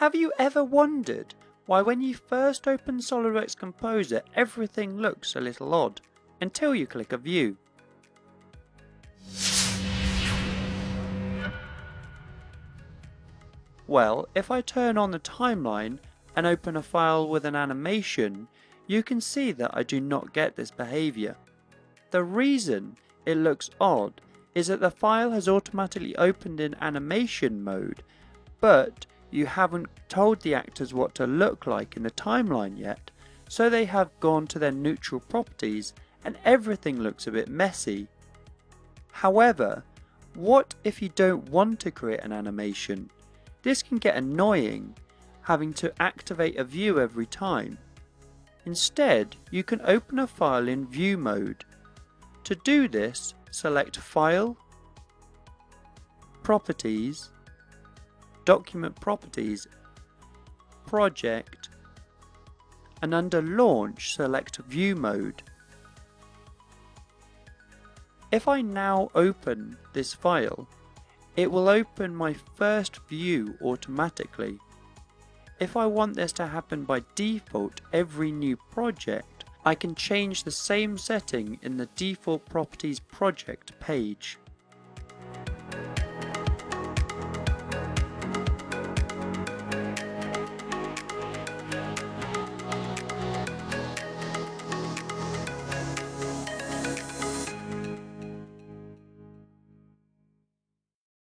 Have you ever wondered why when you first open SOLIDWORKS Composer everything looks a little odd until you click a view? Well, if I turn on the timeline and open a file with an animation, you can see that I do not get this behavior. The reason it looks odd is that the file has automatically opened in animation mode, but you haven't told the actors what to look like in the timeline yet, so they have gone to their neutral properties and everything looks a bit messy. However, what if you don't want to create an animation? This can get annoying, having to activate a view every time. Instead, you can open a file in view mode. To do this, select File, Properties, Document Properties, Project, and under Launch select View Mode. If I now open this file, it will open my first view automatically. If I want this to happen by default every new project, I can change the same setting in the Default Properties Project page.